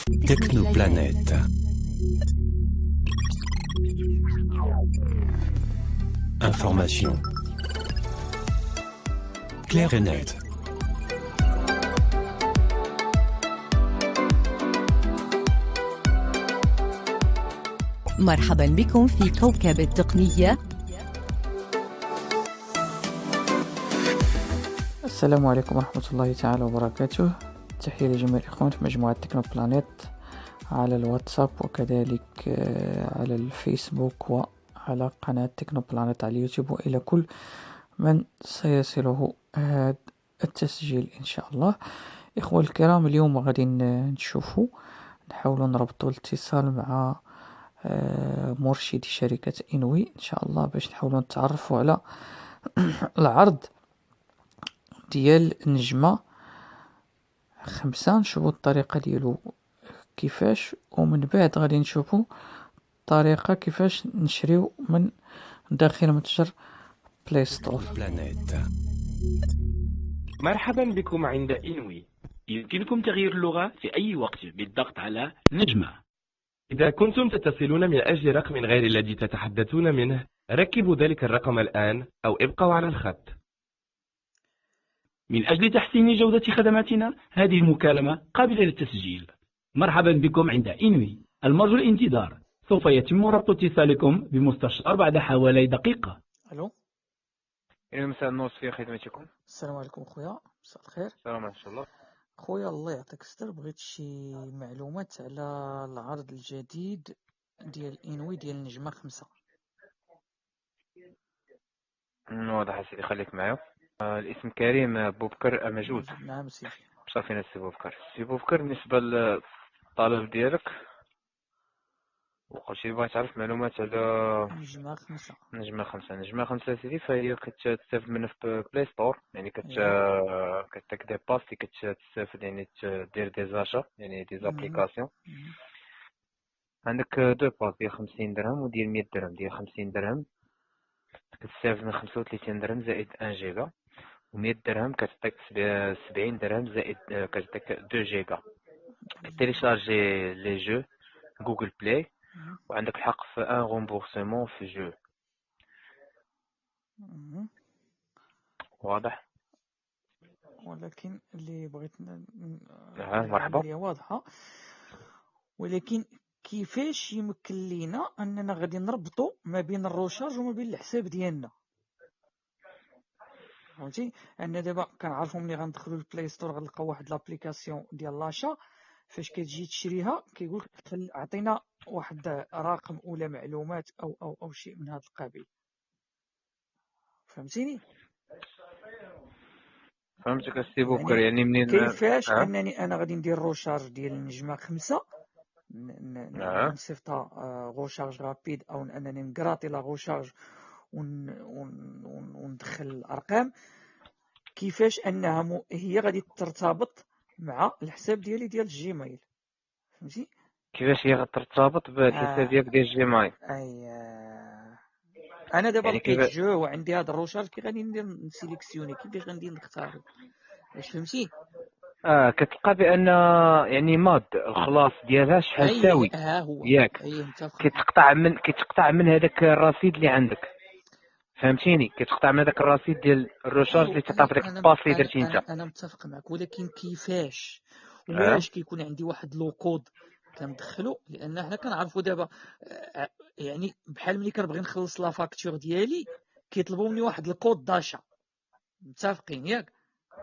Technoplanète. Information claire et nette. مرحبا بكم في كوكب التقنية. السلام عليكم ورحمة الله تعالى وبركاته. تحية لجميع الإخوان في مجموعة تكنوبلانيت على الواتساب وكذلك على الفيسبوك وعلى قناة تكنوبلانيت على اليوتيوب وإلى كل من سيصله هذا التسجيل إن شاء الله. إخوة الكرام، اليوم غادي نحاولوا نربطوا الاتصال مع مرشد شركة إنوي إن شاء الله باش نحاولوا نتعرفوا على العرض ديال نجمة 5. نشوفوا الطريقة ديالو كيفاش، ومن بعد غادي نشوفوا الطريقة كيفاش نشريو من داخل متجر بلاي ستور. مرحبا بكم عند إنوي. يمكنكم تغيير اللغة في أي وقت بالضغط على نجمة. إذا كنتم تتصلون من أجل رقم غير الذي تتحدثون منه، ركبوا ذلك الرقم الآن أو ابقوا على الخط. من أجل تحسين جودة خدماتنا، هذه المكالمة قابلة للتسجيل. مرحبا بكم عند إنوي، المرجو الانتظار. سوف يتم ربط اتصالكم بمستشار بعد حوالي دقيقة. ألو، مساء النور، في خدمتكم. السلام عليكم خويا، مساء الخير. السلام عليكم الله. خويا الله يعطيك الستر، بغيت شي معلومات على العرض الجديد ديال إنوي ديال نجمة 5. واضح سيدي، خليك معايا. الاسم كريم بوبكر مجود. نعم سيدي. صافي سي بوبكر. سي بوبكر، بالنسبة للطلب ديالك وقلتي بغيت تعرف معلومات على نجمة 5. نجمة 5 سيدي، فهي كتستافد منها في بلاي ستور، يعني كتاك دي باس اللي كتستافد، يعني دير دي زاشا، يعني دي زابليكاسيون. عندك دو باس ديال 50 درهم وديال 100 درهم. ديال 50 درهم كتستافد من 35 درهم زائد 1 جيجا، و100 درهم كتعطيك 70 درهم زائد كتعطيك 2 جيجا. كتيليشارجي لي جو جوجل بلاي، وعندك الحق في ان رومبورسمون في جو. واضح؟ ولكن اللي بغيت مرحبا. هي واضحة، ولكن كيفاش يمكن لينا اننا غادي نربطوا ما بين الروشارج وما بين الحساب ديالنا؟ فهمتي ان دابا كنعرفوا ملي غندخلوا للبلاي ستور غنلقاو واحد لابليكاسيون ديال لاشا، فاش كتجي تشريها كيقول لك عطينا واحد رقم ولا معلومات او شيء من هذا القبيل. فهمتيني؟ فهمتك السي بوكر. يعني منين كيفاش انني انا غادي ندير روشارج ديال النجمه 5، نصيفطها روشارج رابيد، او انني نكراطي لا روشارج وندخل الارقام، كيفاش انها هي غادي ترتبط مع الحساب ديالي ديال الجيميل؟ فهمتي كيفاش هي غترتبط بالحساب ديالك ديال الجيميل؟ انا دابا لقيت جو وعندي هذا الروشارج، كي غادي ندير نسيليكسيوني، كيفاش غندير نختارو؟ واش فهمتي؟ كتلقى بان يعني ماد الخلاص ديالها شحال تساوي، ياك كيتقطع من هذاك الرصيد اللي عندك. فهمتيني؟ كيتقطع من هذاك الرصيد ديال الروشارج اللي تعطى لك الباس اللي درتي انت. انا متفق معك، ولكن كيفاش؟ واش كيكون عندي واحد لو كود كندخلو؟ لان حنا كنعرفوا دابا يعني بحال ملي كنبغي نخلص لا فاكتور ديالي كيطلبوا مني واحد الكود داشا، متفقين ياك؟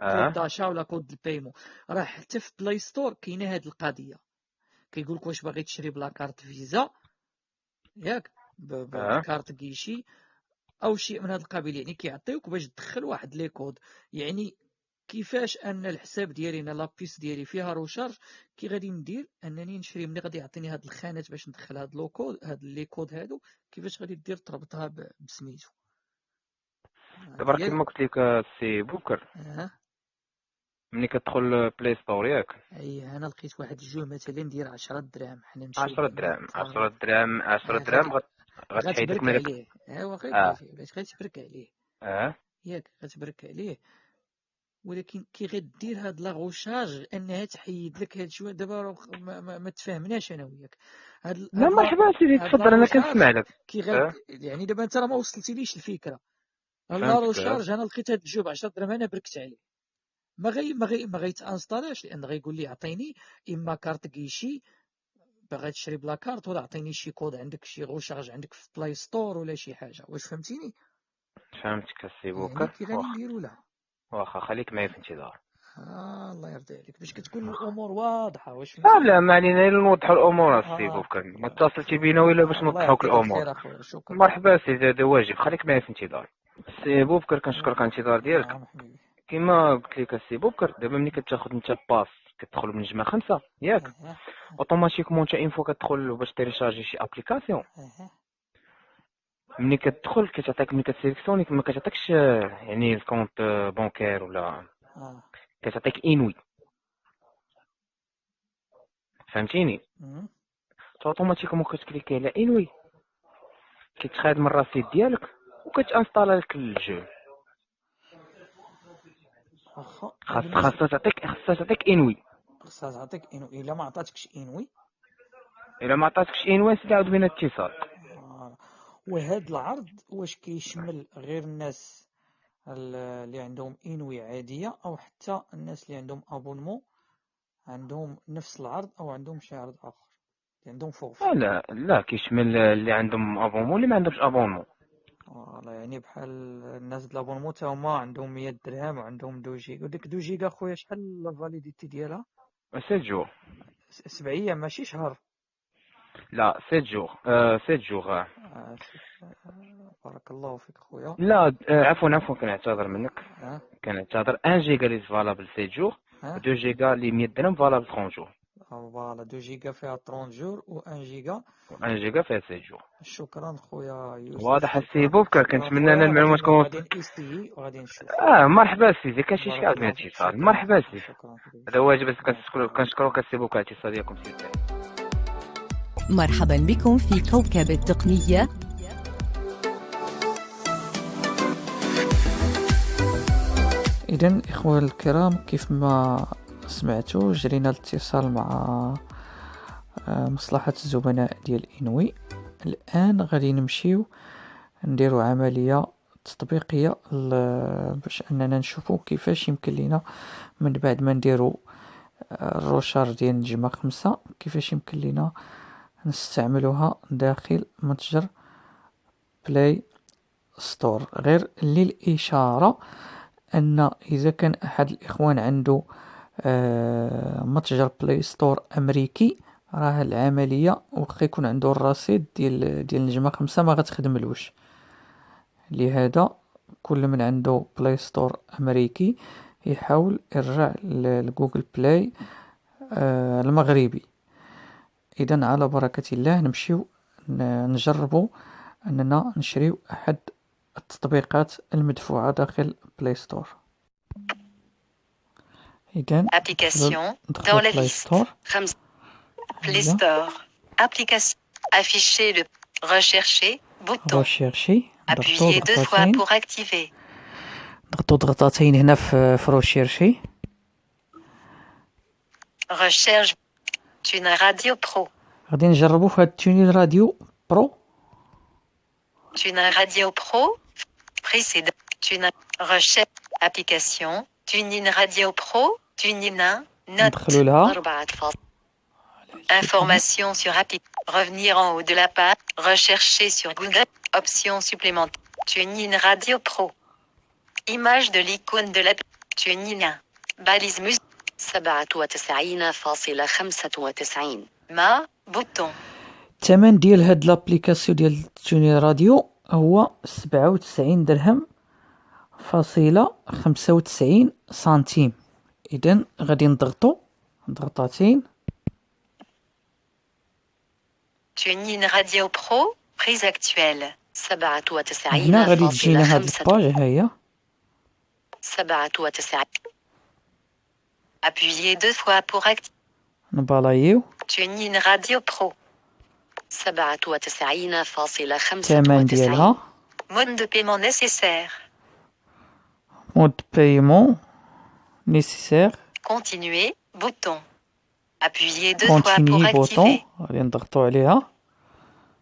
كود داشا ولا كود البايمون. راه حتى في بلاي ستور كاينه هذه القضيه، كيقول لك واش باغي تشري بلا كارت فيزا ياك، بكارت كيشي او شيء من هذا القبيل، يعني كيعطيوك باش تدخل واحد لي كود. يعني كيفاش ان الحساب ديالي انا لابيس ديالي فيها روشارج، كي غادي ندير انني نشري، ملي غادي يعطيني هاد الخانات باش ندخل هاد لو كود، هاد لي كود هادو، كيفاش غادي دير تربطها بسميتو؟ دابا كيما قلت لك سي بوكر، ملي كتدخل بلاي ستور ياك، انا لقيت واحد الجو مثلا ندير 10 دراهم، حنا نمشيو 10 دراهم غتحيدك من عليه. واخا باش غتبرك عليه، ياك غتبرك عليه. ولكن كي غدير هاد لاغوشاج انها تحيد لك هاد شويه. دابا ما تفاهمناش انا وياك. لا مرحبا سيدي، تفضل انا كنسمع لك. يعني دابا انت راه ما وصلتيليش الفكره. فهمتك. لاغوشاج انا لقيت هاد الجو ب10 درهم، انا بركت عليه. ما غيتانستالاش، لان غيقول لي عطيني اما كارت كيشي باغي تشري بلا كارت، ولا عطيني شي كود عندك، شي غوشارج عندك في بلاي ستور ولا شي حاجه. واش فهمتيني؟ فهمتك السي يعني بوكر. كي غادي نديرو لها. واخا خليك معايا في انتظار. الله يرضي عليك، باش كتكون الامور واضحه. واش لا ما علينا الا نوضحوا الامور السي بوكر. ما اتصلتي بينا ولا باش نوضحوك الامور. مرحبا سيدي، هذا واجب. خليك معايا في انتظار السي بوكر. كنشكرك على الانتظار ديالك. كما قلت لك السي بوكر، دابا ملي كتاخذ انت باس كتدخل من نجمه 5 ياك، اوتوماتيكمون انت اون فوا كتدخل باش تيريشارجي شي ابليكاسيون، ملي كتدخل كتعطيك، ملي كتسيليكسيوني ما كتعطيكش يعني الكونت بانكير ولا كتعطيك انوي. فهمتيني؟ اوتوماتيكمون كتكليكي على انوي، كيتخادم الرصيد ديالك وكتانستالا لك الجو. خاصها تعطيك انوي. خاصها تعطيك انوي. الا ما عطاتكش انوي، سيدي عاود بينا اتصال. وهاد العرض واش كيشمل غير الناس اللي عندهم انوي عاديه، او حتى الناس اللي عندهم ابونمون عندهم نفس العرض، او عندهم شي عرض اخر اللي عندهم فوق؟ لا كيشمل اللي عندهم ابونمون واللي ما عندهمش ابونمون. يعني بحال الناس د لابونمون تا هما عندهم 100 درهم وعندهم 2 جيجا. وديك 2 جيجا خويا شحال لا فاليديتي ديالها؟ 7 جور. 7 ايام ماشي شهر. لا 7 جور. 7 جور. بارك الله فيك خويا. لا عفوا كنعتذر منك. كنعتذر. 1 جيجا لي فالابل 7 جور، 2 جيجا لي 100 درهم فالابل 30 جور. فوالا 2 جيجا فيها 30 جور و 1 جيجا فيها 7 جور. شكرا خويا يوسف. واضح السي بوكر. كنتمنى انا المعلومات تكون غادي نشوف. مرحبا سيدي، كاين شي عاد من الاتصال. مرحبا سيدي، هذا واجب. كنشكروك السي بوكر على الاتصال ديالكم سيدي. مرحبا بكم في كوكب التقنية. إذن إخوة الكرام، كيف ما سمعتوا جرينا الاتصال مع مصلحة الزبناء ديال إنوي. الآن غادي نمشيو نديرو عملية تطبيقية باش أننا نشوفو كيفاش يمكن لنا من بعد ما نديرو الروشارج ديال نجمة 5 كيفاش يمكن لنا نستعملوها داخل متجر بلاي ستور. غير للإشارة أن إذا كان أحد الإخوان عنده متجر بلاي ستور أمريكي، راه العملية وخا يكون عنده الرصيد ديال نجمة 5 ما غتخدملوش. لهذا كل من عنده بلاي ستور أمريكي يحاول يرجع لجوجل بلاي المغربي. إذن على بركة الله نمشيو نجربوا أننا نشريو أحد التطبيقات المدفوعة داخل بلاي ستور. إذن application dans la liste 5 Play Store application afficher le rechercher bouton appuyer 2 fois pour activer. ضغطوا ضغطتين هنا في روشيرشي. recherche تون راديو برو. غادي نجربوا في هاد تونين راديو برو. تون راديو برو précédent تون recherche application تونين راديو برو تونين ندخلوا لها 4 information sur application revenir en haut de la page rechercher sur Google option supplémentaire TuneIn Radio Pro image de l'icône de la TuneIn balise musique 97.95 ما bouton. الثمن ديال هاد لابليكاسيون ديال تونين راديو هو 97 درهم فاصلة 95 سنتيم. إذن غادي نضغطو ضغطتين. TuneIn Radio Pro prise actuelle 97. هنا غادي تجينا هاد الباج. هيا 97. Appuyez 2 fois pour activer. نبالايو TuneIn Radio Pro 97.95 الثمن ديالها. mode de paiement nécessaire. مود بايمون nécessaire. Continuer, bouton. Appuyez 2 fois pour Continue bouton activer. غادي نضغطوا عليها.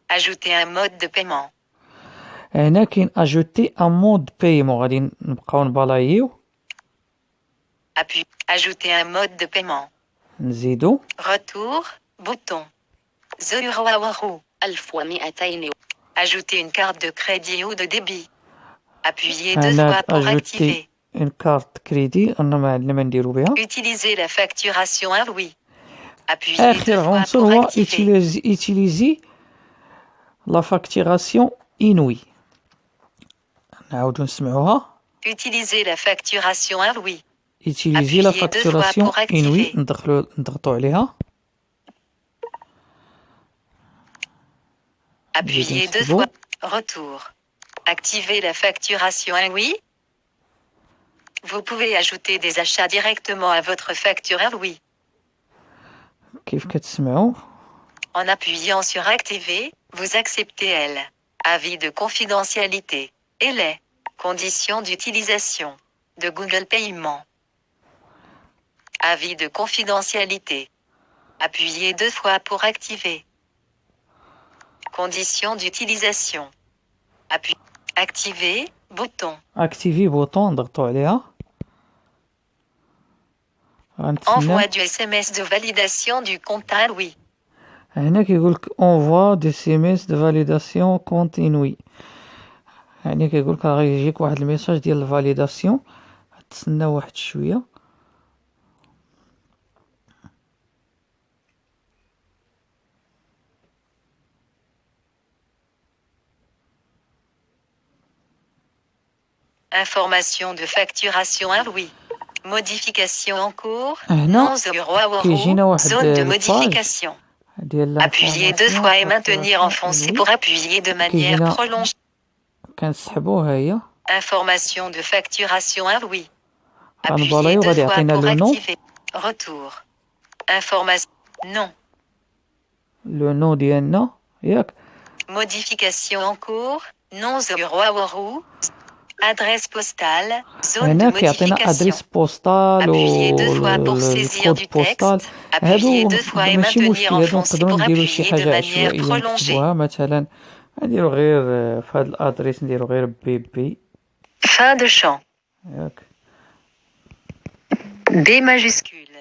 Ajouter un mode de paiement. هنا كاين اجوتي ان مود بايمون غادي نبقاو نبلايو Ajouter un mode de paiement. نزيدو. Retour, bouton. 1200. Ajouter une carte de crédit ou de débit. Appuyez 2 هنا fois pour activer. اجوتي ان كارت كريدي انا ما عندنا ما نديرو بها. Utiliser la facturation à Louis. Appuyez 2 اخر fois عنصر pour هو activer. utiliser لا فاكتوراسيون انوي. نعاودو نسمعوها. Utiliser la facturation à Louis. utiliser لا Appuyez 2 fois فاكتوراسيون pour activer. انوي نضغطوا عليها. Appuyez 2 bon. fois. Retour. Activez la facturation à Louis. Vous pouvez ajouter des achats directement à votre facture à Louis. كيف كتسمعوا. En appuyant sur Activer, vous acceptez elle. Avis de confidentialité. Et les conditions d'utilisation de Google Paiement. Avis de confidentialité. Appuyez 2 fois pour activer. Conditions d'utilisation. Activer, bouton. اكتيفي بوطون نضغطوا عليها. غنتسناو. Envoi du SMS de validation du compte à Louis. هنا كيقولك envoi des SMS de validation compte inouï. يعني كيقولك راه غيجيك واحد الميساج ديال الفاليداسيون. تسناو واحد شويه. Information de facturation à Louis. Modification en cours. هنا 11 euros à Waro. كيجينا واحد Zone de الباج modification. ديال Appuyez 2 fois et maintenir enfoncé pour appuyer de manière Kizina. prolongée. كنسحبوها هي. Information de facturation à Louis. Appuyez غنبلايو 2 غادي fois يعطينا pour لو نو. activer. Retour. Information. Non. لو نو ديالنا ياك. Modification en cours. 11 euros à Waro. Adresse postale. Zone de هنا كيعطينا modification. ادريس بوستال Appuyez 2 fois pour saisir والكود du بوستال. texte. Appuyez 2 fois et ماشي maintenir مشكل. هادو enfoncé نقدروا pour نديرو شي appuyer de حاجه manière عشوائيه prolongée. نكتبوها مثلا نديرو غير في هاد الادريس نديرو غير بي Fin de champ. ياك. B majuscule.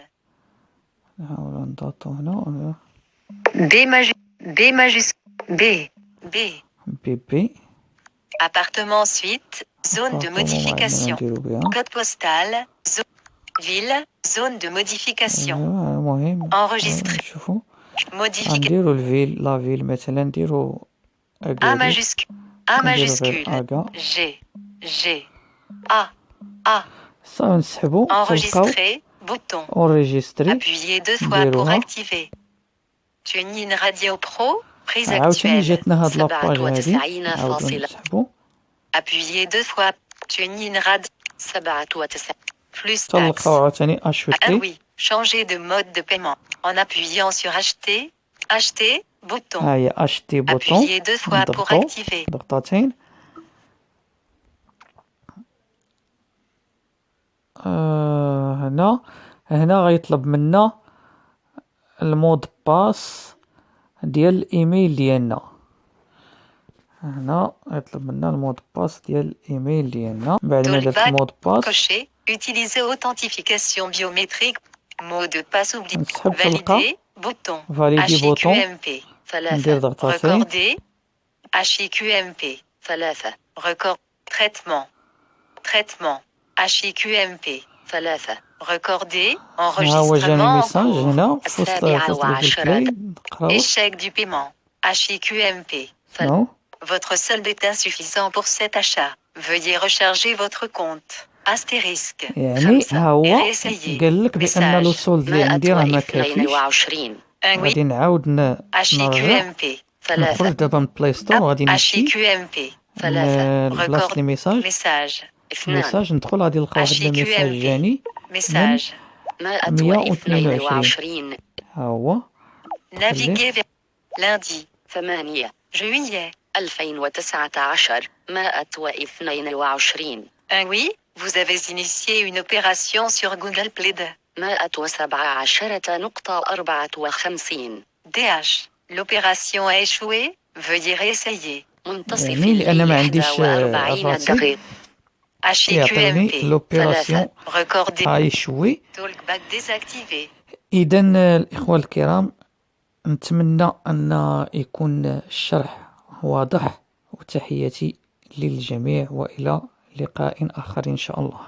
نحاولو نضغطو هنا. B majuscule. B. بي Appartement suite. Zone de modification. نديرو بها. Code postal. Ville. Zone de modification. المهم Enregistré. نشوفو Modification. نديرو الفيل لا فيل مثلا نديرو A أكادي. majuscule. A majuscule. أكا. G. A. صافي نسحبو تلقاو Enregistrer. Bouton. اونريجيستري. Appuyez 2 fois pour نديروها. activer. TuneIn Radio Pro. Prise عاوتاني actuelle. جاتنا هاد لاباج هادي. نعاودو نسحبو. Appuyez 2 fois. TuneIn Radio. 97. Plus taxe. تلقاو عاوتاني Ah اشوتي. oui. Changer de mode de paiement. En appuyant sur Acheter. Acheter. Bouton. ها هي اشتي بوطون. Appuyez 2 fois pour نضغطو activer. ضغطتين. هنا غيطلب منا المود باس ديال الايميل ديالنا. هنا غيطلب منا المود باس ديال الايميل ديالنا. بعد ما درت المود باس Cocher. Utiliser authentification biométrique. Mot de passe oublié. نسحب تلقى Valider. Bouton. فاليدي بوطون. HIQMP. ندير ضغطتين. Recorder. HIQMP. Record. Traitement. HIQMP. Recorder. ها هو جاني Enregistrement. ميساج هنا في وسط البلاي. نقراو Échec du paiement. HIQMP. شنو. Votre solde est insuffisant pour cet achat. Veuillez recharger votre compte. Astérisque. يعني ها هو قال لك بان لو سولد اللي عندي راه ما كافيش. غادي نعاود نرجع HIQMP. نخرج دابا من بلاي ستور وغادي نمشي HIQMP. لبلاصة لي ميساج. ميساج ندخل غادي نلقى واحد الميساج جاني. Message. 122. ها هو. Naviguer vers lundi 8 juillet 2019 122. Un oui, Vous avez initié une opération sur Google Play de 117.54. DH. L'opération a échoué. Veuillez réessayer. يعني لأن ما عنديش الرصيد يعطيني HQMP. l'opération Record a échoué. Talkback désactivé. إذا الإخوة الكرام، نتمنى أن يكون الشرح واضح، وتحياتي للجميع وإلى لقاء آخر إن شاء الله.